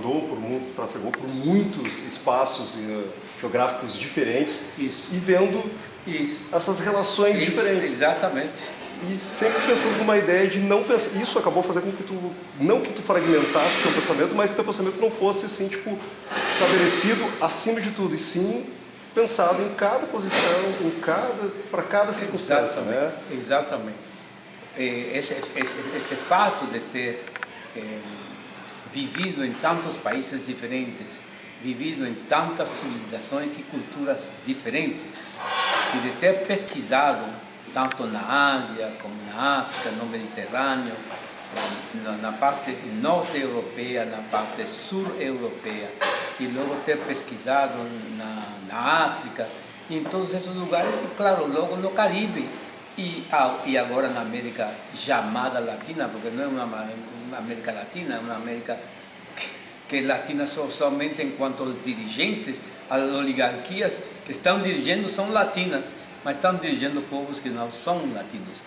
andou trafegou por muitos espaços geográficos diferentes. Isso. E vendo Isso. essas relações Isso, diferentes. exatamente. E sempre pensando numa ideia de não pensar. Isso acabou fazendo com que tu, não que tu fragmentasse o teu pensamento, mas que o teu pensamento não fosse assim, tipo, estabelecido acima de tudo, e sim pensado em cada posição, para cada circunstância, né? Exatamente. Esse fato de ter vivido em tantos países diferentes, vivido em tantas civilizações e culturas diferentes, e de ter pesquisado tanto na Ásia como na África, no Mediterrâneo, na parte norte europeia, na parte sul europeia, e logo ter pesquisado na África, em todos esses lugares, e claro, logo no Caribe, e agora na América chamada Latina, porque não é uma América Latina, é uma América que é latina somente enquanto os dirigentes, as oligarquias que estão dirigindo são latinas, mas estão dirigindo povos que não são latinos,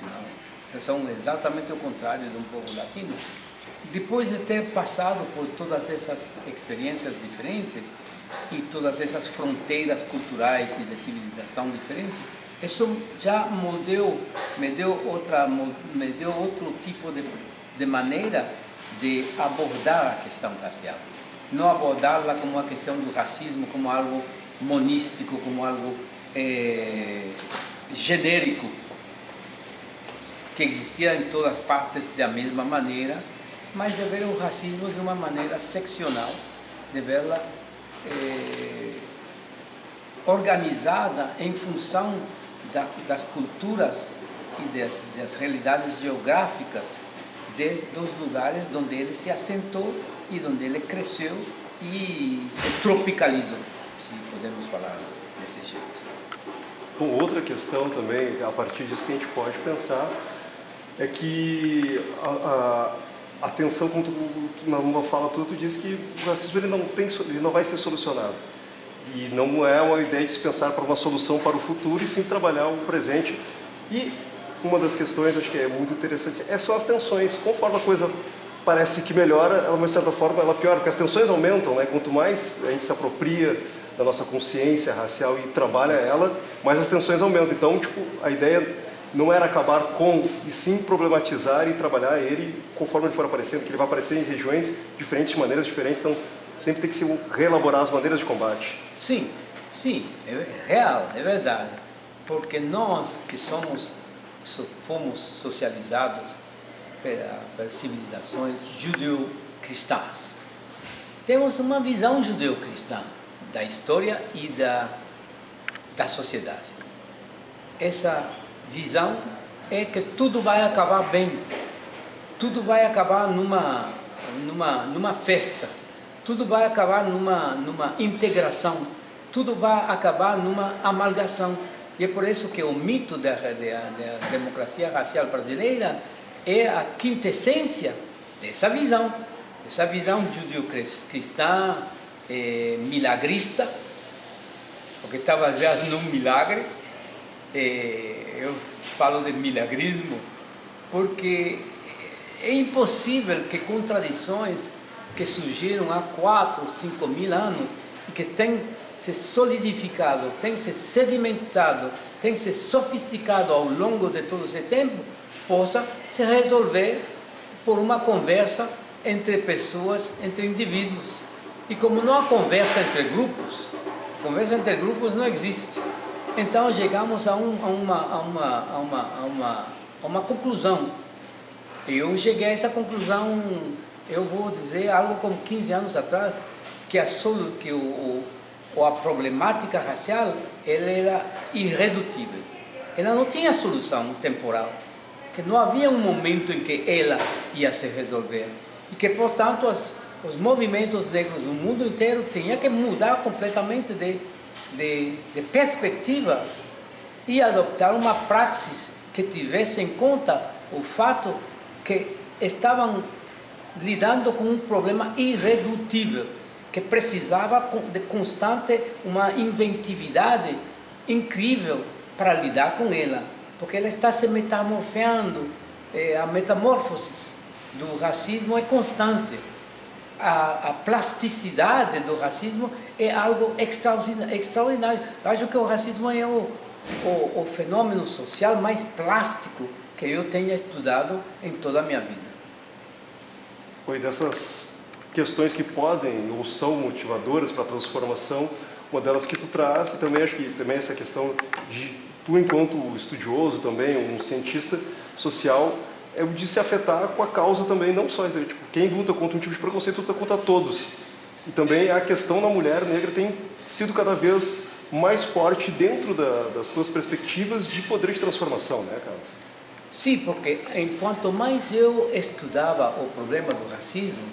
que são exatamente o contrário de um povo latino. Depois de ter passado por todas essas experiências diferentes e todas essas fronteiras culturais e de civilização diferentes, isso já me deu outro tipo de maneira de abordar a questão racial. Não abordá-la como uma questão do racismo, como algo monístico, como algo genérico, que existia em todas as partes da mesma maneira, mas de ver o racismo de uma maneira seccional, de vê-la organizada em função das culturas e das realidades geográficas dos lugares onde ele se assentou e onde ele cresceu e se tropicalizou, se podemos falar desse jeito. Bom, outra questão também, a partir disso que a gente pode pensar, é que a tensão, como numa fala tua, tu diz que o racismo ele não vai ser solucionado. E não é uma ideia de se pensar para uma solução para o futuro, e sim trabalhar o presente. E uma das questões, acho que é muito interessante, são as tensões. Conforme a coisa parece que melhora, ela, de certa forma, ela piora, porque as tensões aumentam, né? Quanto mais a gente se apropria da nossa consciência racial e trabalha ela, mais as tensões aumentam. Então, tipo, a ideia não era acabar com, e sim problematizar e trabalhar ele conforme ele for aparecendo, que ele vai aparecer em regiões diferentes, de maneiras diferentes, então sempre tem que se reelaborar as maneiras de combate. Sim, é real, é verdade, porque nós que fomos socializados pelas civilizações judeu-cristãs, temos uma visão judeu-cristã da história e da sociedade. Essa visão é que tudo vai acabar bem, tudo vai acabar numa festa, tudo vai acabar numa integração, tudo vai acabar numa amalgação. E é por isso que o mito da democracia racial brasileira é a quintessência dessa visão judeo-cristã, milagrista, porque está baseado num milagre. Eu falo de milagrismo porque é impossível que contradições que surgiram há 4, 5 mil anos e que têm se solidificado, têm se sedimentado, têm se sofisticado ao longo de todo esse tempo, possa se resolver por uma conversa entre pessoas, entre indivíduos. E como não há conversa entre grupos não existe. Então chegamos a uma conclusão. Eu cheguei a essa conclusão, eu vou dizer, algo como 15 anos atrás, que a problemática racial ela era irredutível. Ela não tinha solução temporal, que não havia um momento em que ela ia se resolver. E que, portanto, os movimentos negros no mundo inteiro tinham que mudar completamente de perspectiva e adotar uma praxis que tivesse em conta o fato que estavam lidando com um problema irredutível, que precisava de constante uma inventividade incrível para lidar com ela, porque ela está se metamorfando, a metamorfose do racismo é constante. a plasticidade do racismo é algo extraordinário. Eu acho que o racismo é o fenômeno social mais plástico que eu tenha estudado em toda a minha vida. Foi dessas questões que podem ou são motivadoras para a transformação, uma delas que tu traz, e também acho que também essa questão de tu, enquanto estudioso também, um cientista social, é o de se afetar com a causa também, não só, tipo, quem luta contra um tipo de preconceito luta contra todos. E também a questão da mulher negra tem sido cada vez mais forte dentro das tuas perspectivas de poder de transformação, né, Carlos? Sim, porque enquanto mais eu estudava o problema do racismo,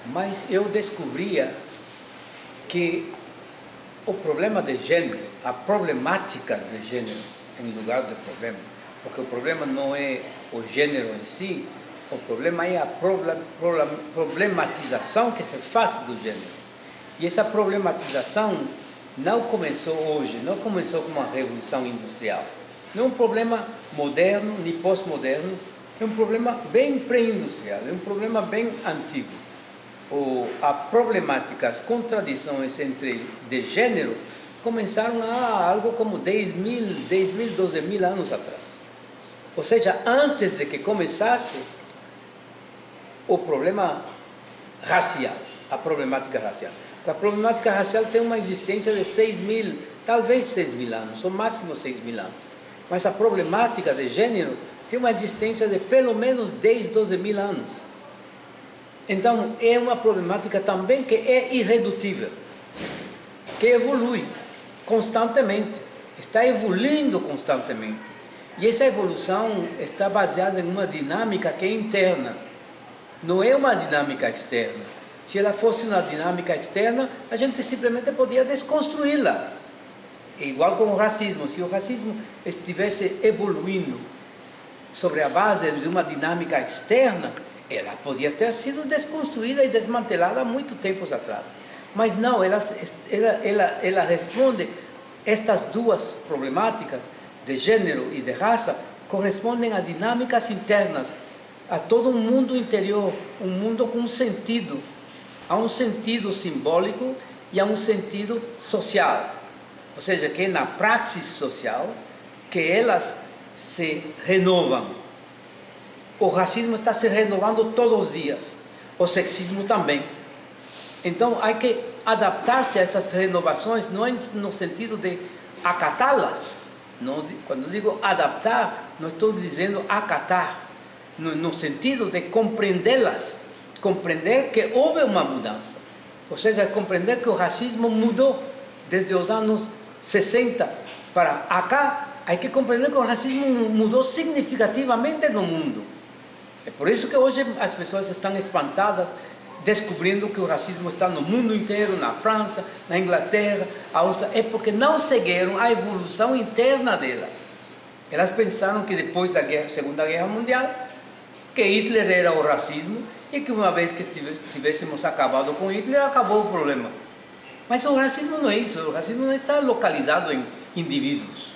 mais eu descobria que o problema de gênero, a problemática de gênero, em lugar do problema, porque o problema não é o gênero em si, o problema é a problematização que se faz do gênero. E essa problematização não começou hoje, não começou com uma revolução industrial. Não é um problema moderno nem pós-moderno, é um problema bem pré-industrial, é um problema bem antigo. A problemática, as contradições de gênero começaram há algo como 10 mil, 12 mil anos atrás. Ou seja, antes de que começasse o problema racial, a problemática racial. A problemática racial tem uma existência de 6 mil, talvez 6 mil anos, ou máximo 6 mil anos. Mas a problemática de gênero tem uma existência de pelo menos 10, 12 mil anos. Então, é uma problemática também que é irredutível, que evolui constantemente, está evoluindo constantemente. E essa evolução está baseada em uma dinâmica que é interna, não é uma dinâmica externa. Se ela fosse uma dinâmica externa, a gente simplesmente podia desconstruí-la. Igual com o racismo, se o racismo estivesse evoluindo sobre a base de uma dinâmica externa, ela podia ter sido desconstruída e desmantelada há muito tempo atrás. Mas não, ela responde, estas duas problemáticas, de gênero e de raça, correspondem a dinâmicas internas, a todo um mundo interior, um mundo com sentido, a um sentido simbólico e a um sentido social. Ou seja, que é na praxis social que elas se renovam. O racismo está se renovando todos os dias, o sexismo também. Então, há que adaptar-se a essas renovações, não é no sentido de acatá-las. Quando digo adaptar, não estou dizendo acatar, no sentido de compreendê-las, compreender que houve uma mudança. Ou seja, compreender que o racismo mudou desde os anos 60 para acá. Há que compreender que o racismo mudou significativamente no mundo. É por isso que hoje as pessoas estão espantadas, descobrindo que o racismo está no mundo inteiro, na França, na Inglaterra, a Áustria. É porque não seguiram a evolução interna dela. Elas pensaram que depois da Segunda Guerra Mundial, que Hitler era o racismo, e que uma vez que tivéssemos acabado com Hitler, acabou o problema. Mas o racismo não é isso, o racismo não está localizado em indivíduos.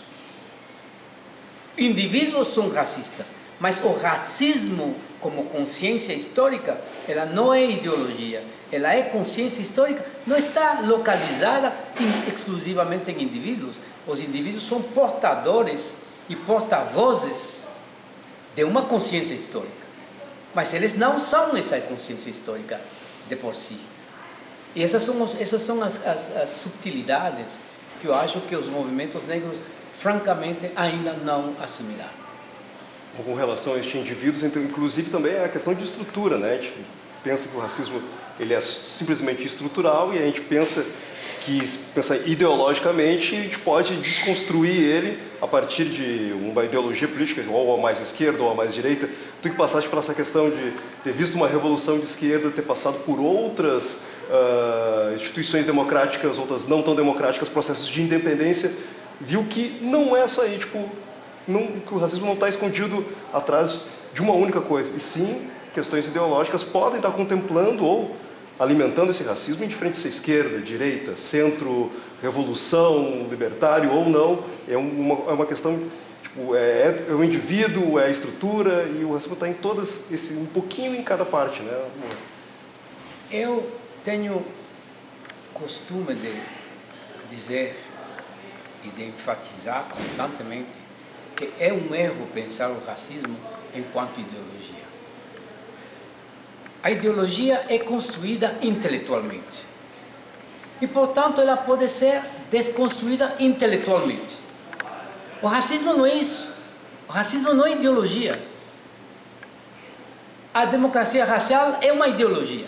Indivíduos são racistas, mas o racismo como consciência histórica, ela não é ideologia, ela é consciência histórica, não está localizada exclusivamente em indivíduos. Os indivíduos são portadores e porta-vozes de uma consciência histórica, mas eles não são essa consciência histórica de por si. E essas são as subtilidades que eu acho que os movimentos negros, francamente, ainda não assimilaram. Com relação a estes indivíduos, então, inclusive também é a questão de estrutura, né? A gente pensa que o racismo ele é simplesmente estrutural e a gente pensa ideologicamente, a gente pode desconstruir ele a partir de uma ideologia política, ou a mais esquerda ou a mais direita. Tu que passaste por essa questão de ter visto uma revolução de esquerda, ter passado por outras instituições democráticas, outras não tão democráticas, processos de independência, viu que não é só aí, que o racismo não está escondido atrás de uma única coisa, e sim, questões ideológicas podem estar contemplando ou alimentando esse racismo, indiferente se é esquerda, direita, centro, revolução, libertário ou não. É uma questão, é o indivíduo, é a estrutura, e o racismo está em todas, um pouquinho em cada parte, né? Eu tenho costume de dizer e de enfatizar constantemente que é um erro pensar o racismo enquanto ideologia. A ideologia é construída intelectualmente e, portanto, ela pode ser desconstruída intelectualmente. O racismo não é isso. O racismo não é ideologia. A democracia racial é uma ideologia.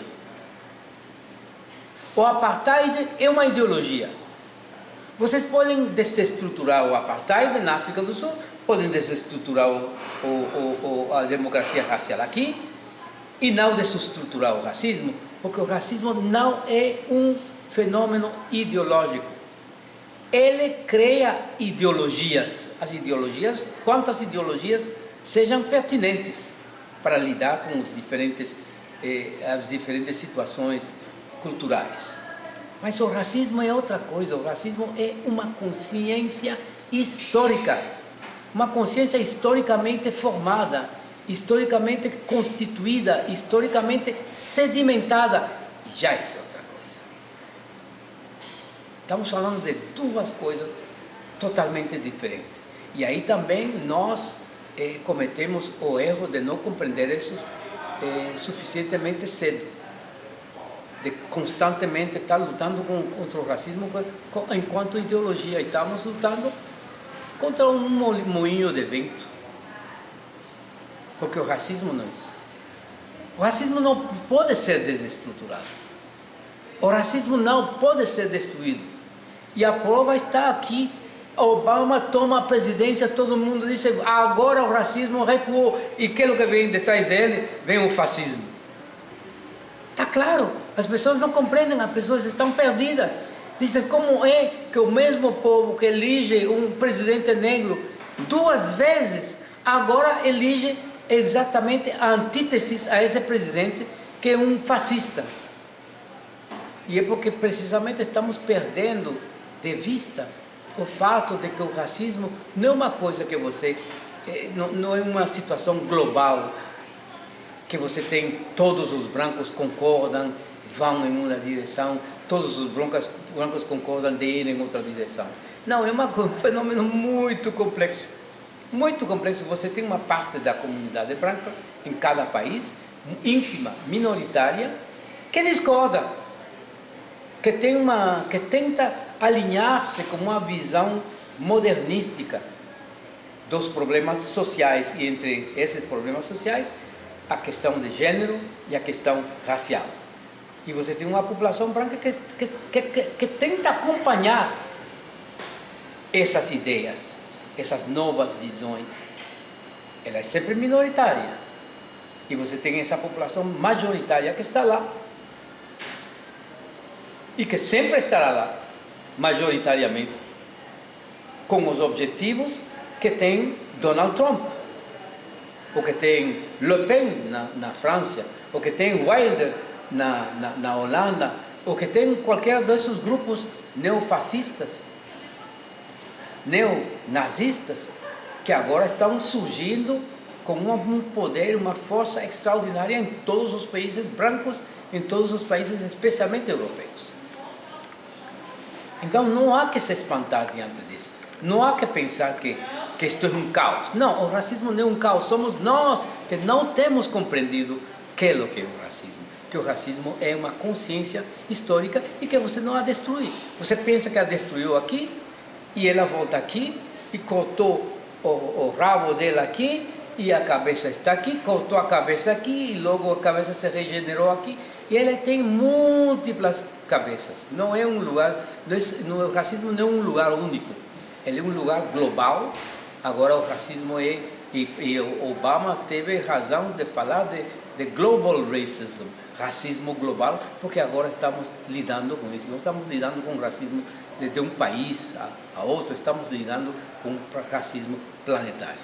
O apartheid é uma ideologia. Vocês podem desestruturar o apartheid na África do Sul, podem desestruturar a democracia racial aqui e não desestruturar o racismo, porque o racismo não é um fenômeno ideológico. Ele cria ideologias. As ideologias, quantas ideologias sejam pertinentes para lidar com as diferentes situações culturais. Mas o racismo é outra coisa. O racismo é uma consciência histórica, uma consciência historicamente formada, historicamente constituída, historicamente sedimentada. E já isso é outra coisa. Estamos falando de duas coisas totalmente diferentes. E aí também nós cometemos o erro de não compreender isso suficientemente cedo, de constantemente estar lutando contra o racismo enquanto ideologia. Estamos lutando contra um moinho de vento, porque o racismo não é isso. O racismo não pode ser desestruturado. O racismo não pode ser destruído. E a prova está aqui. Obama toma a presidência, todo mundo diz: agora o racismo recuou. E aquilo que vem detrás dele, vem o fascismo. Está claro, as pessoas não compreendem, as pessoas estão perdidas. Dizem: como é que o mesmo povo que elige um presidente negro 2 vezes, agora elige exatamente a antítese a esse presidente, que é um fascista? E é porque precisamente estamos perdendo de vista o fato de que o racismo não é uma coisa que você, não é uma situação global, que você tem todos os brancos concordam, vão em uma direção, todos os brancos concordam de ir em outra direção. Não, é um fenômeno muito complexo. Muito complexo. Você tem uma parte da comunidade branca em cada país, ínfima, minoritária, que discorda, que tenta alinhar-se com uma visão modernística dos problemas sociais, e entre esses problemas sociais, a questão de gênero e a questão racial. E você tem uma população branca que tenta acompanhar essas ideias, essas novas visões. Ela é sempre minoritária. E você tem essa população majoritária que está lá. E que sempre estará lá, majoritariamente, com os objetivos que tem Donald Trump, o que tem Le Pen na França, o que tem Wilder na Holanda, o que tem qualquer desses grupos neofascistas, neonazistas, que agora estão surgindo com um poder, uma força extraordinária em todos os países brancos, em todos os países, especialmente europeus. Então não há que se espantar diante disso. Não há que pensar que isto é um caos. Não, o racismo não é um caos. Somos nós que não temos compreendido o que é o racismo. Que o racismo é uma consciência histórica e que você não a destrui. Você pensa que a destruiu aqui e ela volta aqui e cortou o rabo dela aqui e a cabeça está aqui, cortou a cabeça aqui e logo a cabeça se regenerou aqui. E ela tem múltiplas cabeças. Não é um lugar, o racismo não é um lugar único. Ele é um lugar global. Agora o racismo e Obama teve razão de falar de global racism, racismo global, porque agora estamos lidando com isso. Não estamos lidando com racismo de um país a outro, estamos lidando com racismo planetário.